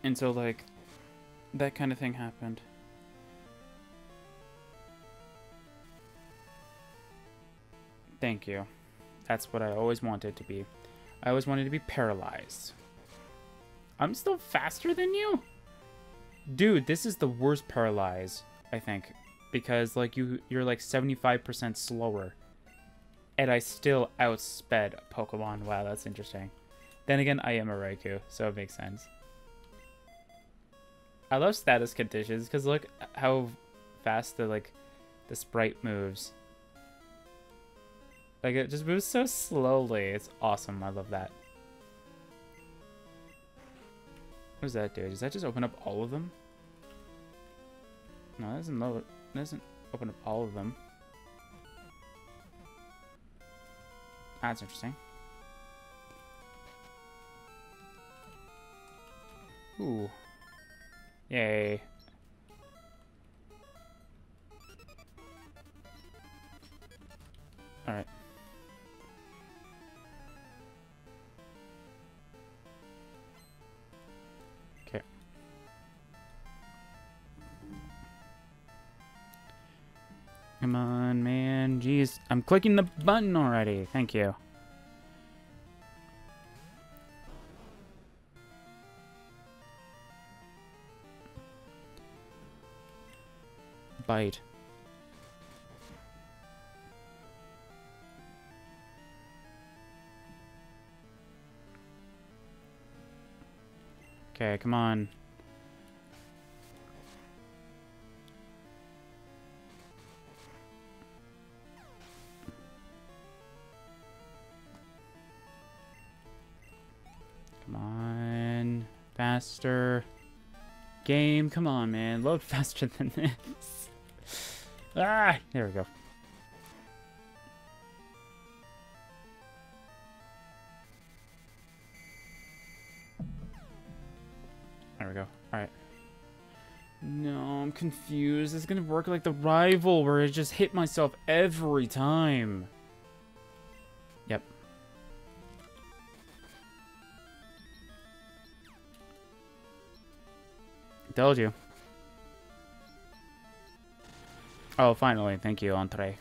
And so, like, that kind of thing happened. Thank you. That's what I always wanted to be. I always wanted to be paralyzed. I'm still faster than you? Dude, this is the worst paralyze, I think. Because, like, you're like 75% slower. And I still outsped a Pokemon. Wow, that's interesting. Then again, I am a Raikou, so it makes sense. I love status conditions, because look how fast the sprite moves. Like, it just moves so slowly. It's awesome. I love that. What does that do? Does that just open up all of them? No, that doesn't load. It doesn't open up all of them. That's interesting. Ooh. Yay. Alright. Okay. Come on, man. Jeez. I'm clicking the button already. Thank you. Bite. Okay, come on. Come on. Faster. Game, come on, man. Load faster than this. Ah! There we go. There we go. Alright. No, I'm confused. It's gonna work like the rival where I just hit myself every time. Yep. Told you. Oh, finally. Thank you, Entree.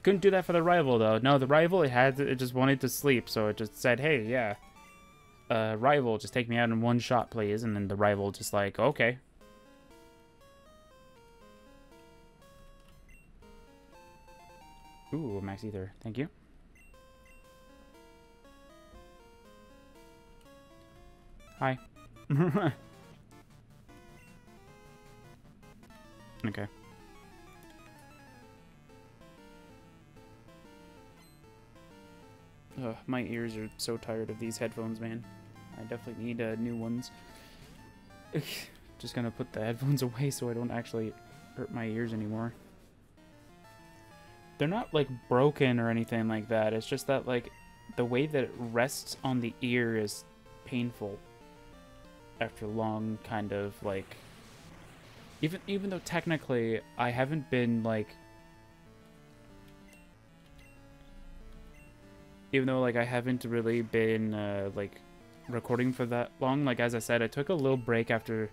Couldn't do that for the rival, though. No, the rival, it just wanted to sleep, so it just said, hey, yeah. Rival, just take me out in one shot, please. And then the rival just like, okay. Ooh, Max Ether. Thank you. Hi. Okay. Ugh, my ears are so tired of these headphones, man. I definitely need new ones. Just gonna put the headphones away so I don't actually hurt my ears anymore. They're not, like, broken or anything like that. It's just that, like, the way that it rests on the ear is painful. After long, kind of, like... Even though technically I haven't been, like... Even though, like, I haven't really been, like, recording for that long. Like, as I said, I took a little break after...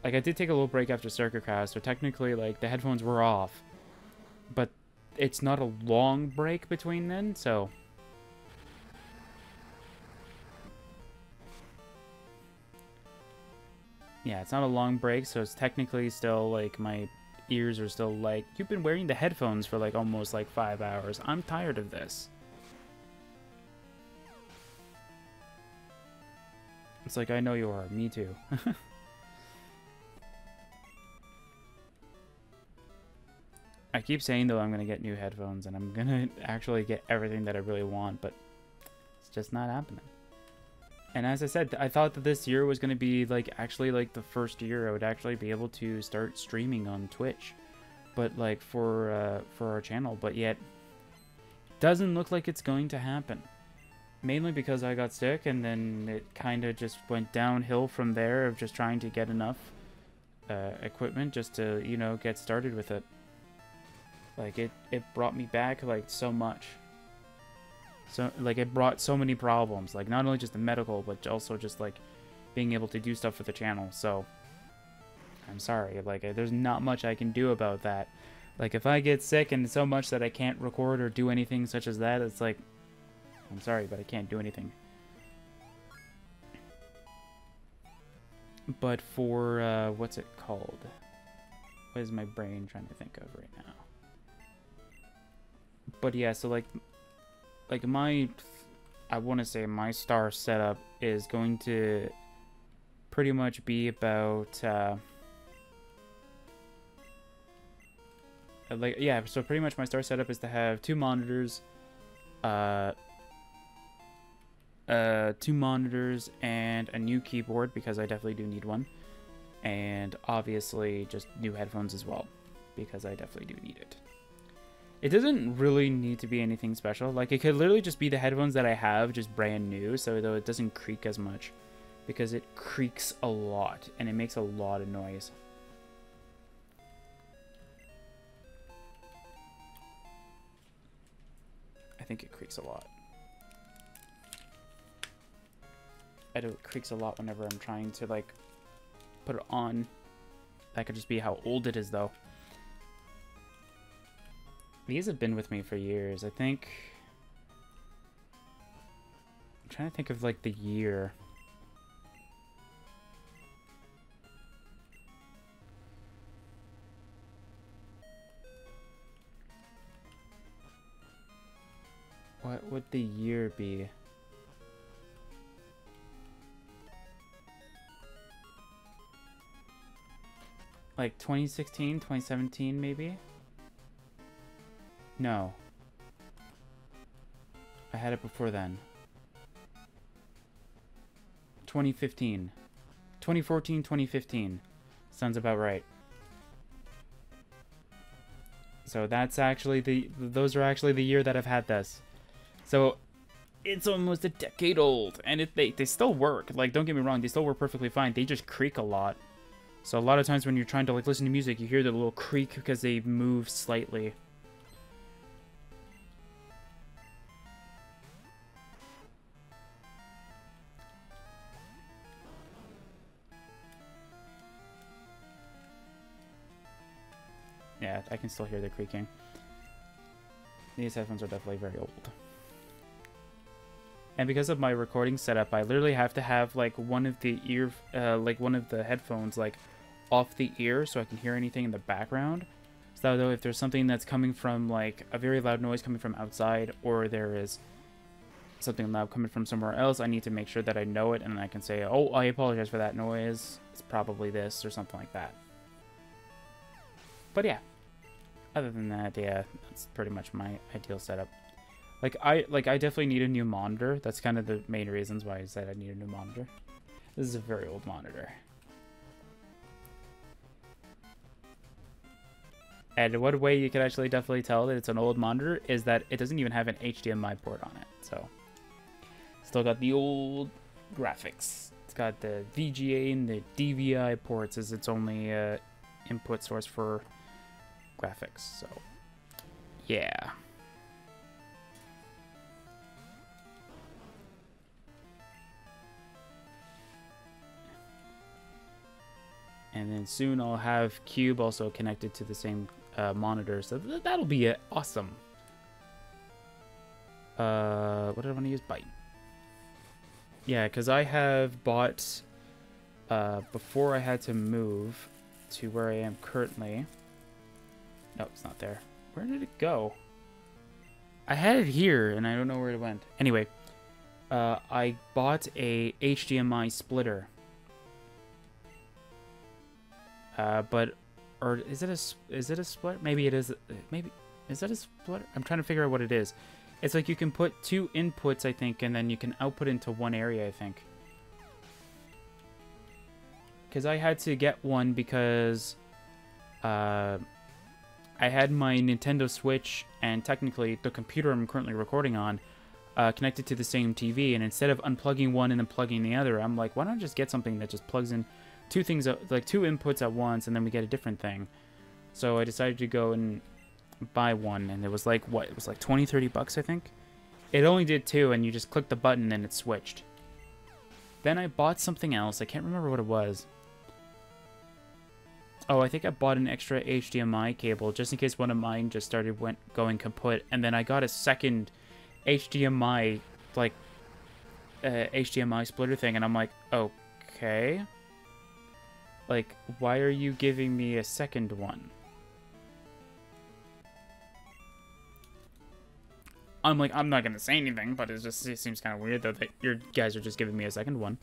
Like, I did take a little break after Circuit Crash, so technically, like, the headphones were off. But it's not a long break between then, so... Yeah, it's not a long break, so it's technically still, like, my ears are still, like, you've been wearing the headphones for, like, almost, like, 5 hours. I'm tired of this. It's like, I know you are. Me too. I keep saying, though, I'm going to get new headphones, and I'm going to actually get everything that I really want, but it's just not happening. And as I said, I thought that this year was going to be, like, actually, like, the first year I would actually be able to start streaming on Twitch. But, like, for our channel. But yet, doesn't look like it's going to happen. Mainly because I got sick, and then it kind of just went downhill from there of just trying to get enough equipment just to, you know, get started with it. Like, it brought me back, like, so much. So, like, it brought so many problems. Like, not only just the medical, but also just, like, being able to do stuff for the channel. So I'm sorry, like there's not much I can do about that. Like if I get sick and so much that I can't record or do anything such as that, it's like, I'm sorry, but I can't do anything. But for, what's it called? What is my brain trying to think of right now? But yeah, so like my, I want to say my star setup is going to pretty much be about, like, yeah, so pretty much my star setup is to have two monitors and a new keyboard, because I definitely do need one, and obviously just new headphones as well, because I definitely do need it. It doesn't really need to be anything special. Like, it could literally just be the headphones that I have, just brand new, so though it doesn't creak as much, because it creaks a lot and it makes a lot of noise. I think it creaks a lot. I know it creaks a lot whenever I'm trying to, like, put it on. That could just be how old it is, though. These have been with me for years. I think... I'm trying to think of, like, the year. What would the year be? Like 2016, 2017 maybe? No. I had it before then. 2015. 2014, 2015. Sounds about right. So that's actually those are actually the year that I've had this. So it's almost a decade old, and they still work. Like, don't get me wrong, they still work perfectly fine. They just creak a lot. So a lot of times when you're trying to, like, listen to music, you hear the little creak because they move slightly. Yeah, I can still hear the creaking. These headphones are definitely very old. And because of my recording setup, I literally have to have, like, one of the headphones, like, off the ear so I can hear anything in the background. So though if there's something that's coming from, like, a very loud noise coming from outside, or there is something loud coming from somewhere else, I need to make sure that I know it, and I can say, oh, I apologize for that noise. It's probably this, or something like that. But yeah. Other than that, yeah, that's pretty much my ideal setup. I definitely need a new monitor. That's kind of the main reasons why I said I need a new monitor. This is a very old monitor. And one way you can actually definitely tell that it's an old monitor is that it doesn't even have an HDMI port on it. So, still got the old graphics. It's got the VGA and the DVI ports as its only input source for graphics. So, yeah. And then soon I'll have Cube also connected to the same monitor, so that'll be awesome. What did I want to use? Byte. Yeah, because I have bought, before I had to move to where I am currently. No, it's not there. Where did it go? I had it here, and I don't know where it went. Anyway, I bought a HDMI splitter. Or is it a splitter? Maybe it is. Maybe is that a splitter? I'm trying to figure out what it is. It's like you can put two inputs, I think, and then you can output into one area, I think. Because I had to get one because I had my Nintendo Switch and technically the computer I'm currently recording on connected to the same TV, and instead of unplugging one and then plugging the other, I'm like, why don't I just get something that just plugs in two things, like two inputs at once, and then we get a different thing. So I decided to go and buy one, and it was like, what? It was like 20-30 bucks, I think. It only did two, and you just click the button and it switched. Then I bought something else. I can't remember what it was. Oh, I think I bought an extra HDMI cable just in case one of mine just started going kaput. And then I got a second HDMI, like, HDMI splitter thing. And I'm like, okay. Like, why are you giving me a second one? I'm like, I'm not going to say anything, but it seems kind of weird though that you guys are just giving me a second one.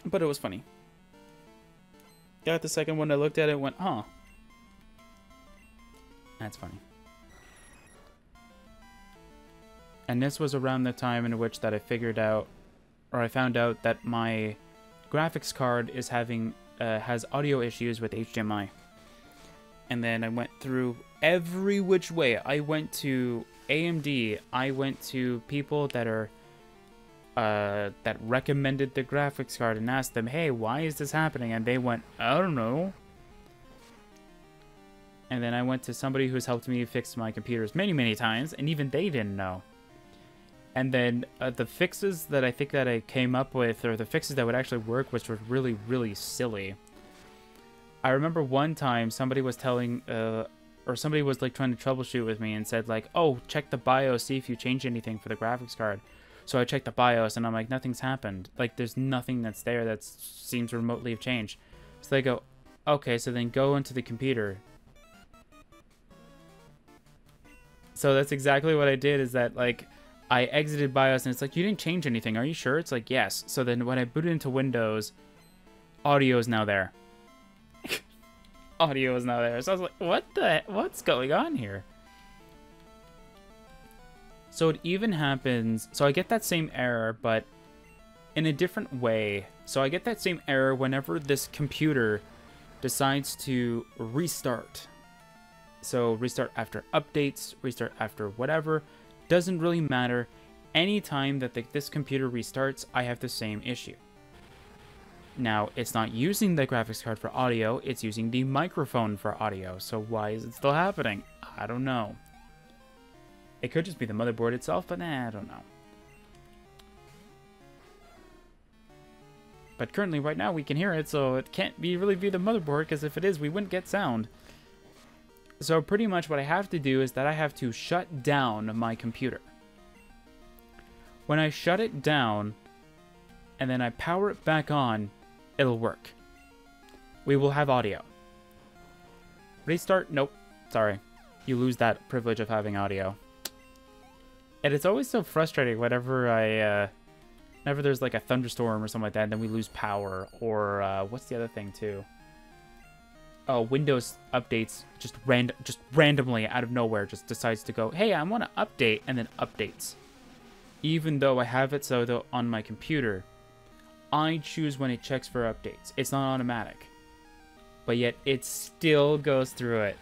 But it was funny. Got the second one, I looked at it and went, huh. That's funny. And this was around the time in which that I figured out, or I found out that my graphics card is having, has audio issues with HDMI. And then I went through every which way. I went to AMD, I went to people that are, that recommended the graphics card and asked them, hey, why is this happening? And they went, I don't know. And then I went to somebody who's helped me fix my computers many, many times, and even they didn't know. And then the fixes that I think that I came up with, or the fixes that would actually work, which were really, really silly. I remember one time somebody was telling, or somebody was like trying to troubleshoot with me and said like, oh, check the BIOS, see if you change anything for the graphics card. So I checked the BIOS and I'm like, nothing's happened. Like, there's nothing that's there that seems remotely have changed. So they go, okay, so then go into the computer. So that's exactly what I did, is that, like, I exited BIOS and it's like, you didn't change anything, are you sure? It's like, yes. So then when I booted into Windows, audio is now there. Audio is now there. So I was like, what's going on here? So it even happens, so I get that same error, but in a different way. So I get that same error whenever this computer decides to restart. So restart after updates, restart after whatever, doesn't really matter. Anytime that this computer restarts, I have the same issue. Now, it's not using the graphics card for audio, it's using the microphone for audio. So why is it still happening? I don't know. It could just be the motherboard itself, but I don't know. But currently, right now, we can hear it, so it can't really be the motherboard, because if it is, we wouldn't get sound. So pretty much what I have to do is that I have to shut down my computer. When I shut it down, and then I power it back on, it'll work. We will have audio. Restart? Nope. Sorry. You lose that privilege of having audio. And it's always so frustrating whenever whenever there's like a thunderstorm or something like that, and then we lose power. Or what's the other thing too? Oh, Windows updates just randomly out of nowhere just decides to go, hey, I want to update, and then updates. Even though I have it so that on my computer, I choose when it checks for updates. It's not automatic. But yet it still goes through it.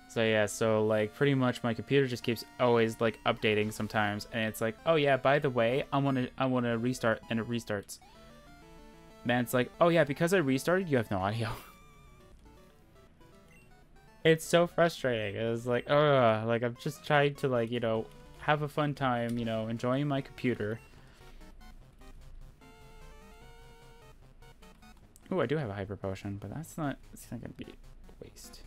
So yeah, so like pretty much my computer just keeps always like updating sometimes, and it's like, oh yeah, by the way, I wanna restart, and it restarts. Then it's like, oh yeah, because I restarted, you have no audio. It's so frustrating. It's like, like I'm just trying to like, you know, have a fun time, you know, enjoying my computer. Oh, I do have a hyper potion, but it's not gonna be a waste.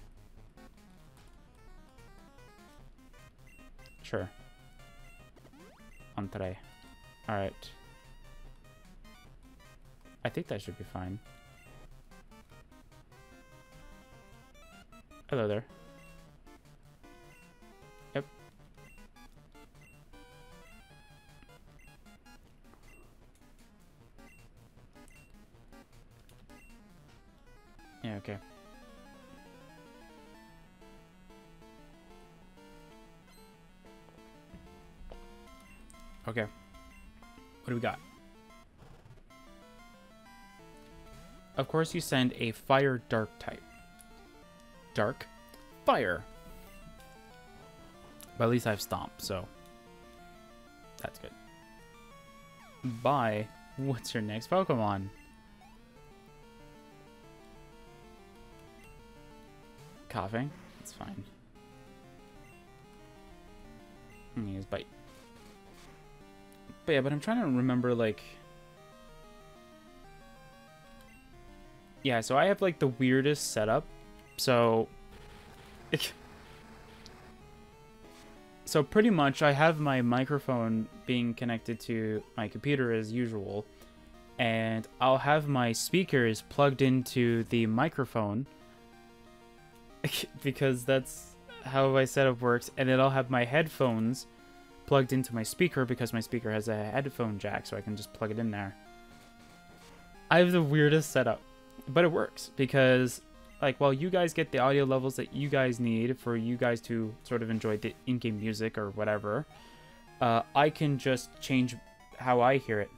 Sure. Entree. Alright. I think that should be fine. Hello there. Yep. Yeah, okay. Okay. What do we got? Of course you send a fire dark type. Dark? Fire! But at least I have Stomp, so that's good. Bye. What's your next Pokemon? coughing. It's fine. He is bite. But yeah, but I'm trying to remember, like... Yeah, so I have, like, the weirdest setup. So... So pretty much I have my microphone being connected to my computer as usual. And I'll have my speakers plugged into the microphone. Because that's how my setup works. And then I'll have my headphones plugged into my speaker because my speaker has a headphone jack, so I can just plug it in there. I have the weirdest setup, but it works because, like, while you guys get the audio levels that you guys need for you guys to sort of enjoy the in-game music or whatever, I can just change how I hear it.